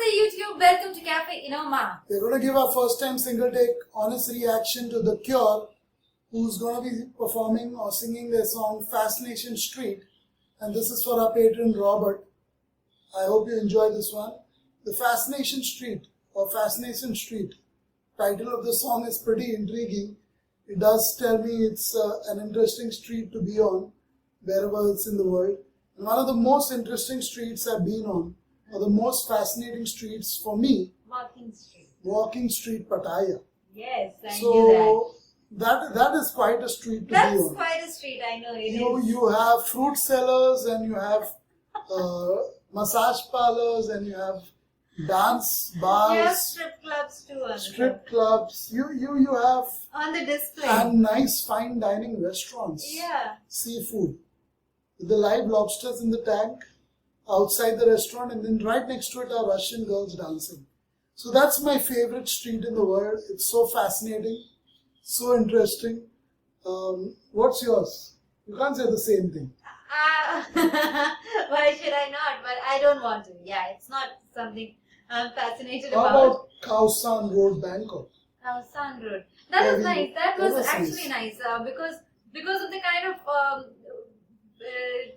Namaste YouTube, welcome to Cafe Enoma. We're going to give our first time single take honest reaction to The Cure, who's going to be performing or singing their song Fascination Street. And this is for our patron Robert. I hope you enjoy this one. The Fascination Street or Fascination Street, title of the song is pretty intriguing. It does tell me it's an interesting street to be on, wherever it's in the world. And one of the most interesting streets I've been on, or the most fascinating streets for me, Walking Street, Pattaya. Yes, I knew that is quite a street to be That's on. quite a street, I know it is. You have fruit sellers and you have massage parlors and you have dance bars. You have strip clubs too. Strip clubs. You have on the display. and nice fine dining restaurants. Yeah. Seafood. With the live lobsters in the tank outside the restaurant, and then right next to it are Russian girls dancing. So that's my favorite street in the world. It's so fascinating, so interesting. What's yours? You can't say the same thing. Why should I not? But I don't want to. Yeah, it's not something I'm fascinated How about. about Khao San Road, Bangkok? Khao San Road. That was nice. That was actually nice. because of the kind of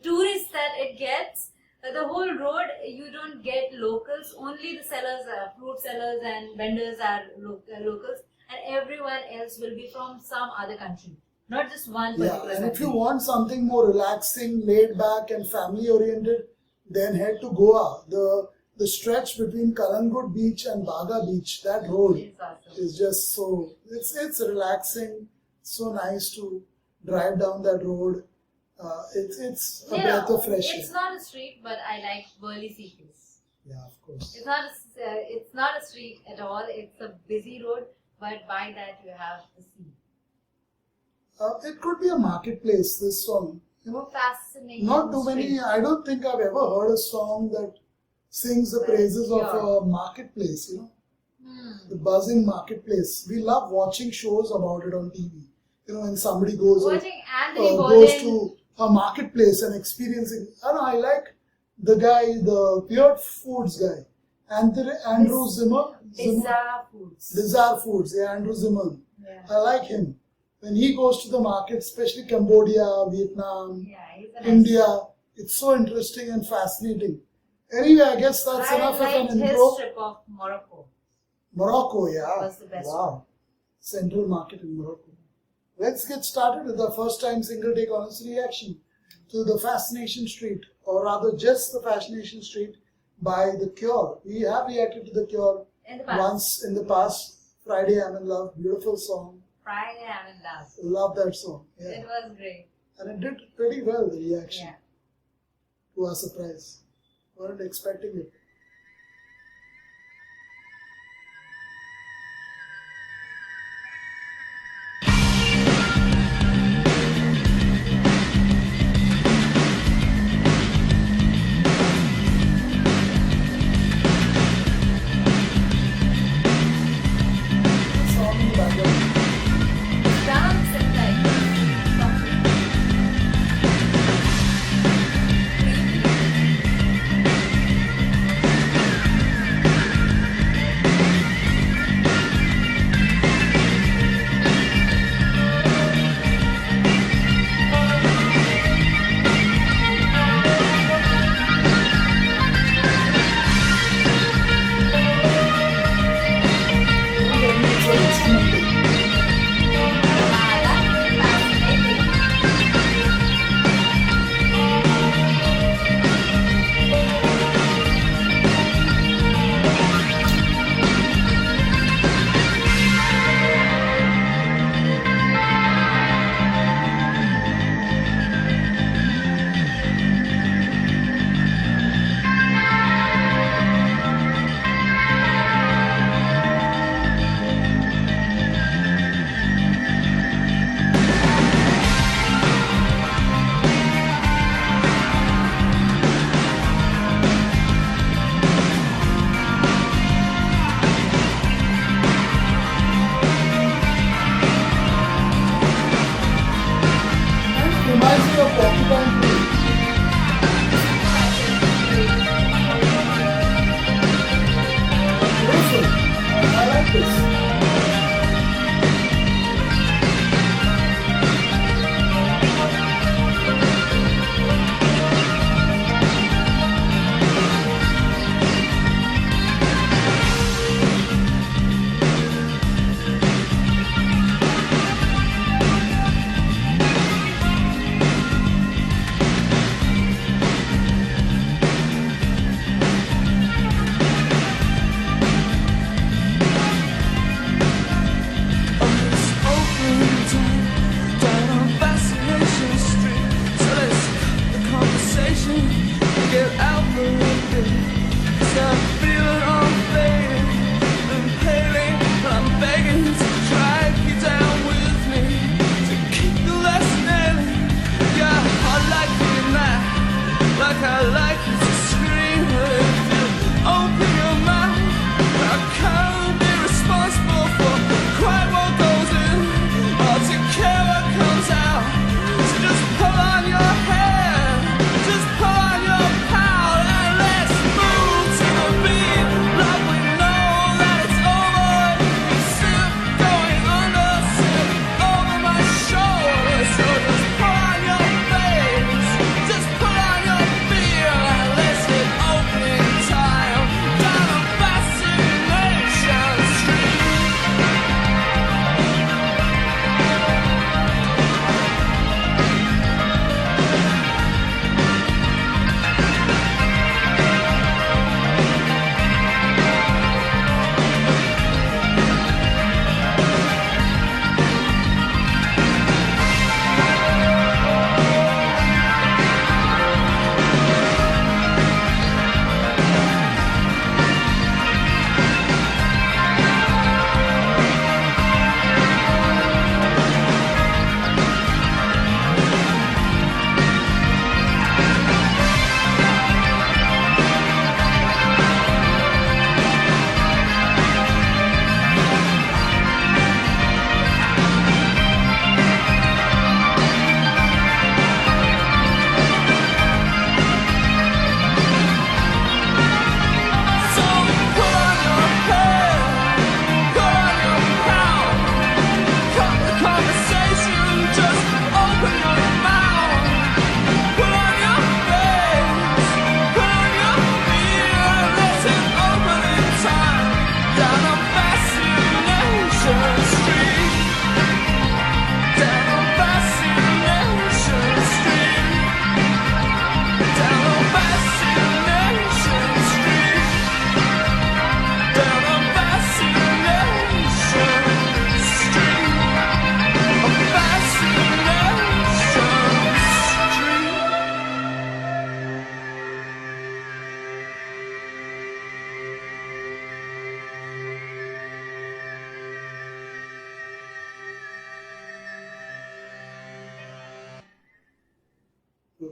tourists that it gets. The whole road, you don't get locals. Only the sellers, fruit sellers and vendors are locals, and everyone else will be from some other country, not just one particular Yeah, and if country. you want something more relaxing, laid back and family oriented, then head to Goa. The stretch between Kalangut Beach and Baga Beach, that road It's awesome. is just so, it's relaxing, so nice to drive down that road. It's a breath of fresh air. It's not a street, but I like Burley Seafields. Yeah, of course. It's not a street at all. It's a busy road, but by that you have the sea. It could be a marketplace, this song. Fascinating. Not too many, street. I don't think I've ever heard a song that sings the praises of a marketplace, the buzzing marketplace. We love watching shows about it on TV. When somebody goes to a marketplace and experiencing. I like the guy, the Pure Foods guy, Andrew Zimmer. Bizarre Foods. Yeah, Andrew Zimmer. Yeah. I like him. When he goes to the market, especially Cambodia, Vietnam, He's a nice India, it's so interesting and fascinating. Anyway, I guess that's enough of an intro. His trip of Morocco. Morocco, yeah. Was the best Wow. Central market in Morocco. Let's get started with the first time single take honest reaction to The Fascination Street, or rather just The Fascination Street by The Cure. We have reacted to The Cure once in the past. Friday I'm in Love, beautiful song. Friday I'm in Love. Love that song. Yeah. It was great. And it did pretty well, the reaction. Yeah. To our surprise. Weren't expecting it. Song in the background. Dance and like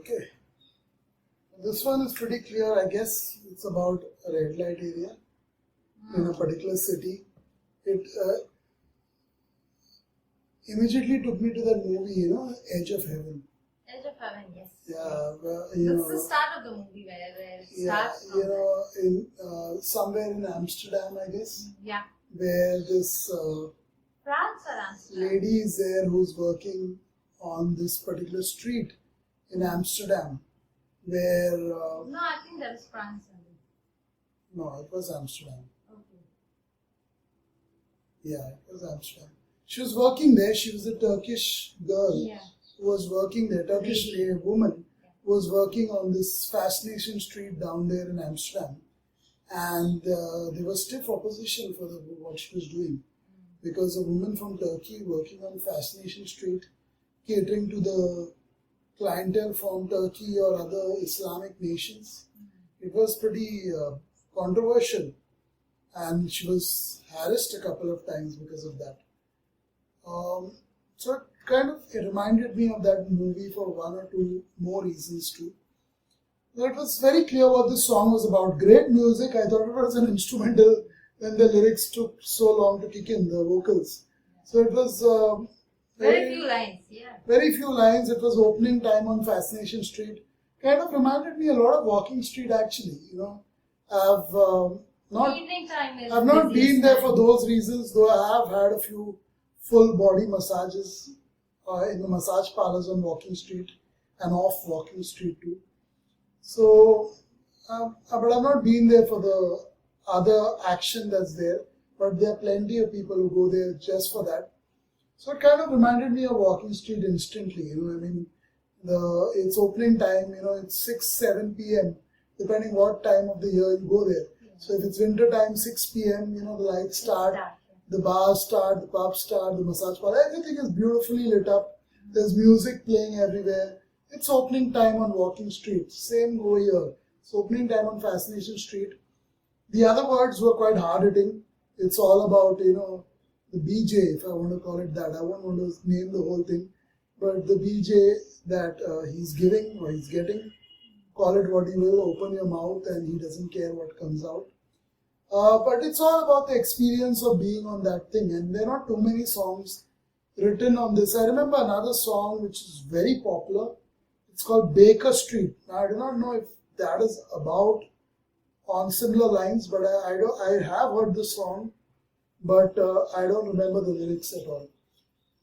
Okay. This one is pretty clear. I guess it's about a red light area in a particular city. It immediately took me to that movie, Edge of Heaven. Edge of Heaven, yes. Yeah, That's the start of the movie where it starts from. in somewhere in Amsterdam, I guess, Yeah. where this France or Amsterdam? lady is there who's working on this particular street in Amsterdam, where No, I think that was France only. no, it was Amsterdam. Okay. Yeah, it was Amsterdam. She was working there. She was a Turkish girl Yeah. who was working there. Turkish woman who was working on this Fascination Street down there in Amsterdam, and there was stiff opposition for what she was doing, because a woman from Turkey working on Fascination Street, catering to the clientele from Turkey or other Islamic nations. It was pretty controversial, and she was harassed a couple of times because of that. So it reminded me of that movie for one or two more reasons too. It was very clear what the song was about. Great music. I thought it was an instrumental when the lyrics took so long to kick in, the vocals. So it was Very few lines, yeah. very few lines. It was opening time on Fascination Street. Kind of reminded me a lot of Walking Street actually. I've not Evening time is I've not busiest been there time. for those reasons, though I have had a few full body massages in the massage parlors on Walking Street and off Walking Street too. So, but I've not been there for the other action that's there. But there are plenty of people who go there just for that. So it kind of reminded me of Walking Street instantly. It's opening time. It's 6-7 p.m. depending what time of the year you go there. Yeah. So if it's winter time, 6 p.m. The lights start. Dark, The bars start, the pubs start, the massage parlor, everything is beautifully lit up. There's music playing everywhere. It's opening time on Walking Street. Same go here. It's opening time on Fascination Street. The other words were quite hard hitting. It's all about, the BJ, if I want to call it that. I won't want to name the whole thing. But the BJ that he's giving or he's getting, call it what you will, open your mouth and he doesn't care what comes out. But it's all about the experience of being on that thing, and there are not too many songs written on this. I remember another song which is very popular. It's called Baker Street. Now, I do not know if that is about on similar lines, but I have heard the song, but I don't remember the lyrics at all.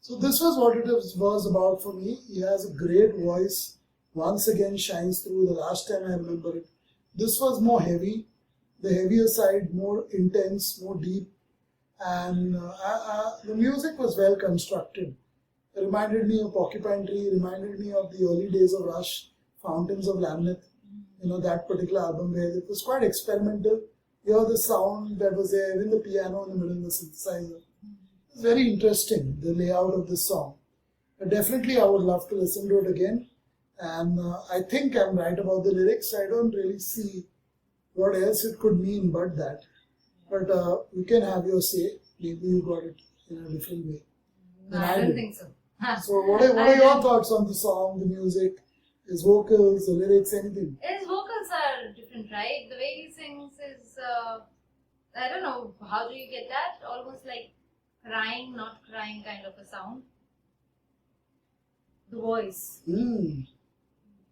So this was what it was about for me. He has a great voice. Once again shines through. The last time I remember it, this was more heavy. The heavier side, more intense, more deep, and the music was well constructed. It reminded me of Porcupine Tree, reminded me of the early days of Rush, Fountains of Lamneth, that particular album where it was quite experimental. You hear the sound that was there, even the piano in the middle, the synthesizer. It's very interesting, the layout of this song. But definitely I would love to listen to it again, and I think I'm right about the lyrics. I don't really see what else it could mean but that. But you can have your say. Maybe you got it in a different way. No, I don't think so. So what are your thoughts on the song, the music, his vocals, the lyrics, anything? His vocals are different, right? The way he sings is, I don't know, how do you get that? Almost like crying, not crying kind of a sound. The voice.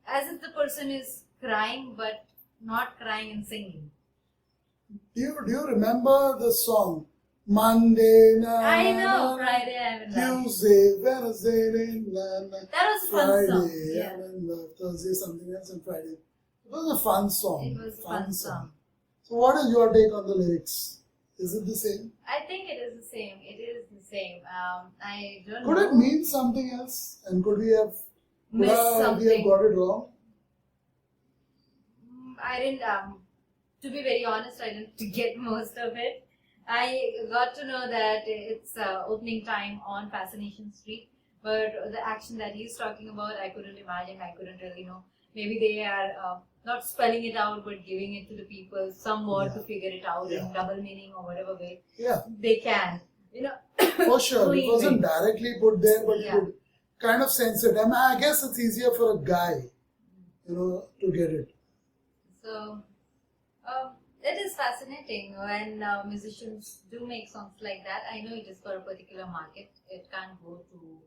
As if the person is crying but not crying and singing. Do you remember the song Monday night? I know, Friday I haven't done. Tuesday, Wednesday, That was a fun Friday, song. Yeah. and Thursday something else, and Friday. It was a fun song. It was a fun song. So what is your take on the lyrics? Is it the same? I think it is the same. It is the same. I don't Could know. it mean something else? And could we have Missed we have something. got it wrong? I didn't, to be very honest, I didn't get most of it. I got to know that it's opening time on Fascination Street, but the action that he's talking about, I couldn't imagine. I couldn't really know. Maybe they are not spelling it out, but giving it to the people somewhat to figure it out in double meaning or whatever way they can. For sure. It wasn't directly put there, but you Yeah. could kind of sense it. I guess it's easier for a guy to get it. So, it is fascinating when musicians do make songs like that. I know it is for a particular market. It can't go to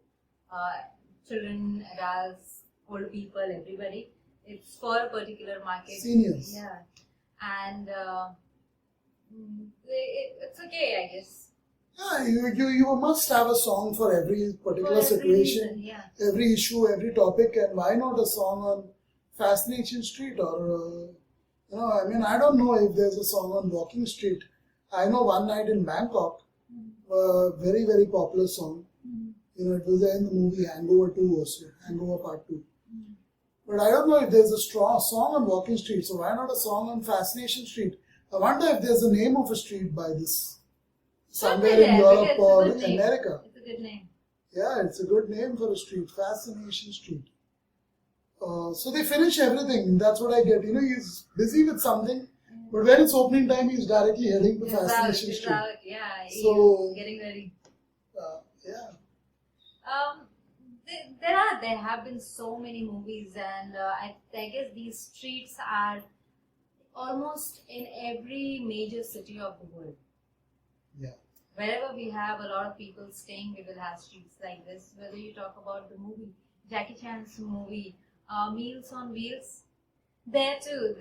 children, adults, old people, everybody. It's for a particular market. Seniors. Yeah. And it's okay, I guess. Yeah, you must have a song for every particular For every situation, reason, yeah. every issue, every topic, and why not a song on Fascination Street or I don't know if there's a song on Walking Street. I know One Night in Bangkok, very very popular song. It was there in the movie Hangover 2 also, Hangover Part 2. But I don't know if there's a strong song on Walking Street, so why not a song on Fascination Street? I wonder if there's a name of a street by this. Somewhere in Europe or America. It's a good name. Yeah, it's a good name for a street, Fascination Street. So they finish everything. That's what I get. He's busy with something, but when it's opening time, he's directly heading to Fascination Street. Yeah, So, he's getting ready. Yeah. There have been so many movies, and I guess these streets are almost in every major city of the world. Yeah. Wherever we have a lot of people staying, we will have streets like this. Whether you talk about the movie, Jackie Chan's movie, Meals on Wheels, there too,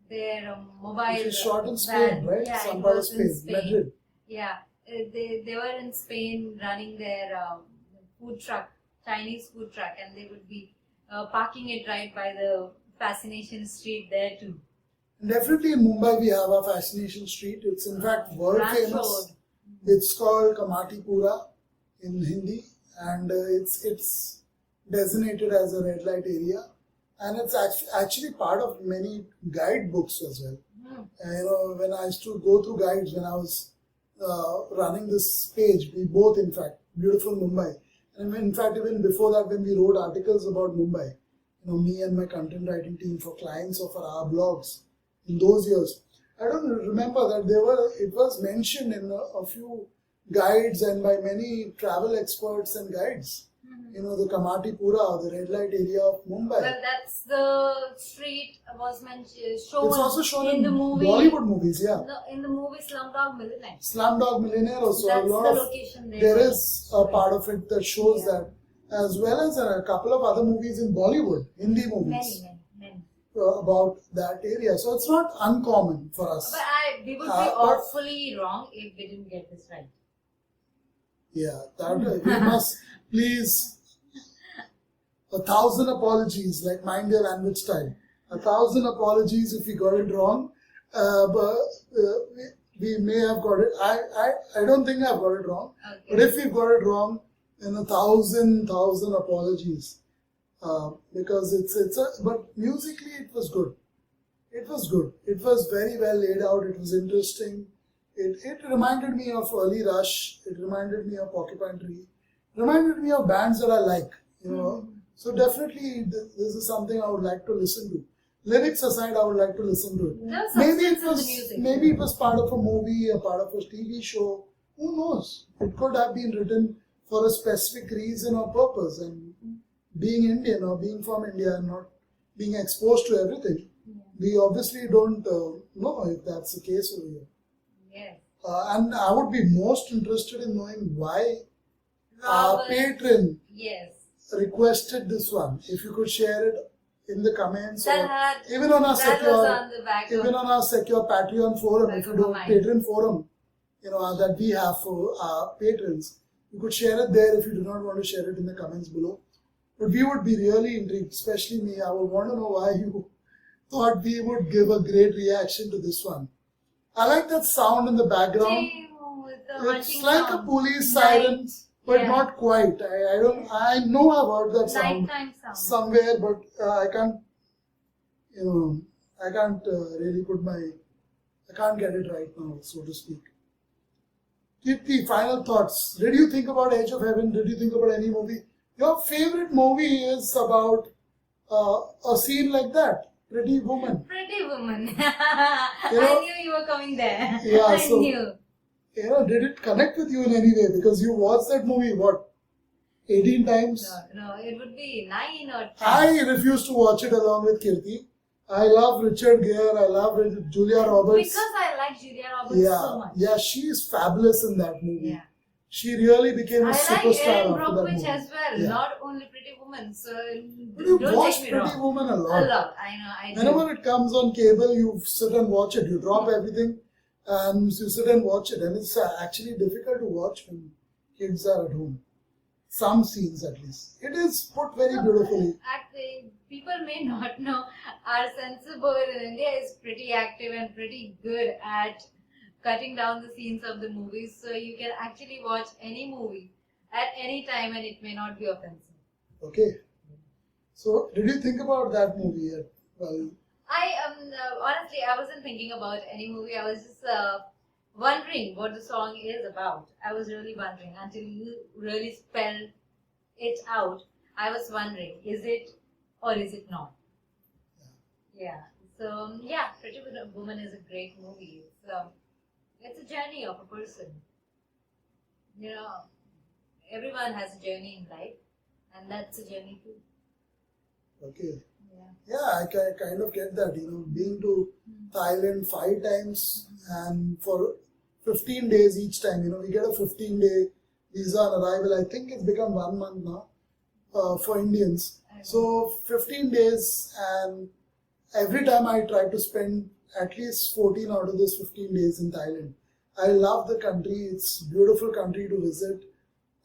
their mobile Which is shot in Spain, van. right? Yeah, Some it part of was in Spain, Madrid. Yeah, they were in Spain running their food truck, Chinese food truck, and they would be parking it right by the Fascination Street there too. Definitely in Mumbai we have a Fascination Street. It's in fact world Branch famous. Road. It's called Kamatipura in Hindi, and it's designated as a red light area, and it's actually part of many guidebooks as well. When I used to go through guides when I was running this page, we both in fact, Beautiful Mumbai, and in fact even before that when we wrote articles about Mumbai, me and my content writing team for clients or for our blogs in those years, I don't remember that it was mentioned in a few guides and by many travel experts and guides. The Kamatipura, the red light area of Mumbai. Well, that's the street was shown. It's also shown in the movie. Bollywood movies, yeah. No, in the movie Slumdog Millionaire. Slumdog Millionaire also. That's a lot the of, location there is a part of it that shows that, as well as a couple of other movies in Bollywood, Hindi movies. Many. About that area. So it's not uncommon for us. But we would be awfully wrong if we didn't get this right. Yeah, that we must please. 1,000 apologies, like mind your language style. 1,000 apologies if we got it wrong. But we may have got it. I don't think I've got it wrong. Okay. But if we've got it wrong, then 1,000 apologies. Because but musically it was good. It was good. It was very well laid out. It was interesting. It reminded me of early Rush. It reminded me of Porcupine Tree. It reminded me of bands that I like. So definitely this is something I would like to listen to. Lyrics aside, I would like to listen to it. Maybe it was part of a movie, a part of a TV show. Who knows? It could have been written for a specific reason or purpose. And being Indian or being from India and not being exposed to everything, we obviously don't know if that's the case over here. Yes. And I would be most interested in knowing why our patron requested this one. If you could share it in the comments or even on our secure Patreon forum, if you don't patron forum, that we have for our patrons, you could share it there if you do not want to share it in the comments below. But we would be really intrigued, especially me. I would want to know why you thought we would give a great reaction to this one. I like that sound in the background. It's like a police siren. But not quite. I know I've heard that sound somewhere, but I can't, I can't really I can't get it right now, so to speak. Kirti, final thoughts. Did you think about Edge of Heaven? Did you think about any movie? Your favorite movie is about a scene like that. Pretty Woman. Pretty Woman. I knew you were coming there. Yeah, I knew. Did it connect with you in any way? Because you watched that movie, 18 times. No, it would be 9 or 10. I refuse to watch it along with Kirti. I love Richard Gere. I love Julia Roberts. Because I like Julia Roberts so much. Yeah, she is fabulous in that movie. Yeah. She really became a I like superstar Erin after that Brockovich movie. as well, Yeah. not only Pretty Woman. So But you don't watch take me Pretty wrong. Woman a A lot. lot, I know, I do. Whenever it comes on cable, you sit and watch it. You drop everything and you sit and watch it. And it's actually difficult to watch when kids are at home. Some scenes at least. It is put very beautifully. Actually, people may not know our censor board in India is pretty active and pretty good at cutting down the scenes of the movies. So you can actually watch any movie at any time and it may not be offensive. Okay. So, did you think about that movie yet? Well, I honestly, I wasn't thinking about any movie. I was just wondering what the song is about. I was really wondering until you really spelled it out. I was wondering, is it or is it not? Yeah. So yeah, Pretty Woman is a great movie. It's a journey of a person. You know, everyone has a journey in life, and that's a journey too. okay. Yeah. Yeah, I kind of get that. Being to Thailand 5 times and for 15 days each time. We get a 15-day visa on arrival. I think it's become 1 month now for Indians. So 15 days, and every time I try to spend at least 14 out of those 15 days in Thailand. I love the country. It's a beautiful country to visit.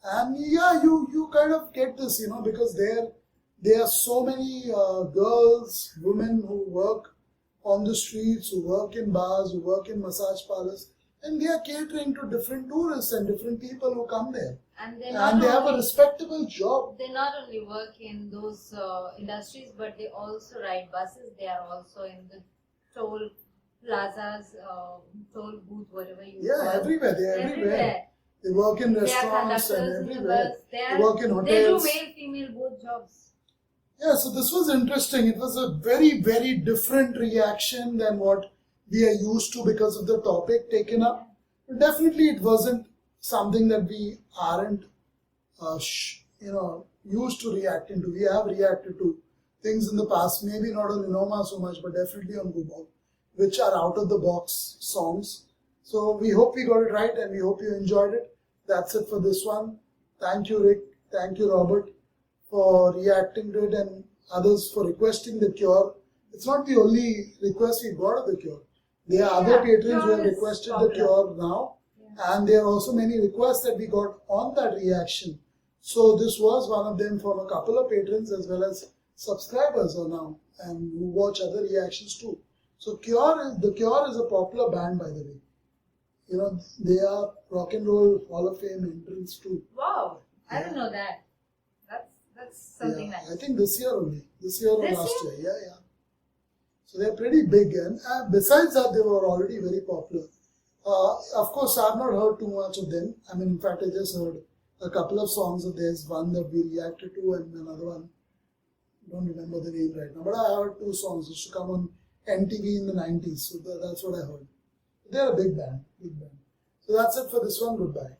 And yeah, you kind of get this, because there are so many girls, women who work on the streets, who work in bars, who work in massage parlors, and they are catering to different tourists and different people who come there. And they have a respectable job. They not only work in those industries, but they also ride buses. They are also in the toll plazas, toll booth, whatever you call it. Everywhere. They are everywhere. They work in restaurants and everywhere. They work in hotels. They do male, female, both jobs. Yeah, so this was interesting. It was a very, very different reaction than what we are used to because of the topic taken up. But definitely, it wasn't something that we aren't, used to reacting to. We have reacted to things in the past, maybe not on Enoma so much, but definitely on Google, which are out of the box songs. So we hope we got it right and we hope you enjoyed it. That's it for this one. Thank you, Rick. Thank you, Robert, for reacting to it, and others for requesting The Cure. It's not the only request we got of The Cure. There are other patrons who have requested The Cure now, and there are also many requests that we got on that reaction. So this was one of them from a couple of patrons as well as subscribers are now and who watch other reactions too. So The Cure is a popular band, by the way. They are Rock and Roll Hall of Fame entrants too. Wow, I didn't know that. That's something nice. I think this year only. This year or last year. Yeah. So they're pretty big, and besides that, they were already very popular. Of course, I've not heard too much of them. In fact, I just heard a couple of songs of theirs. One that we reacted to, and another one. I don't remember the name right now, but I heard 2 songs. It used to come on MTV in the 90s, so that's what I heard. They're a big band. So that's it for this one. Goodbye.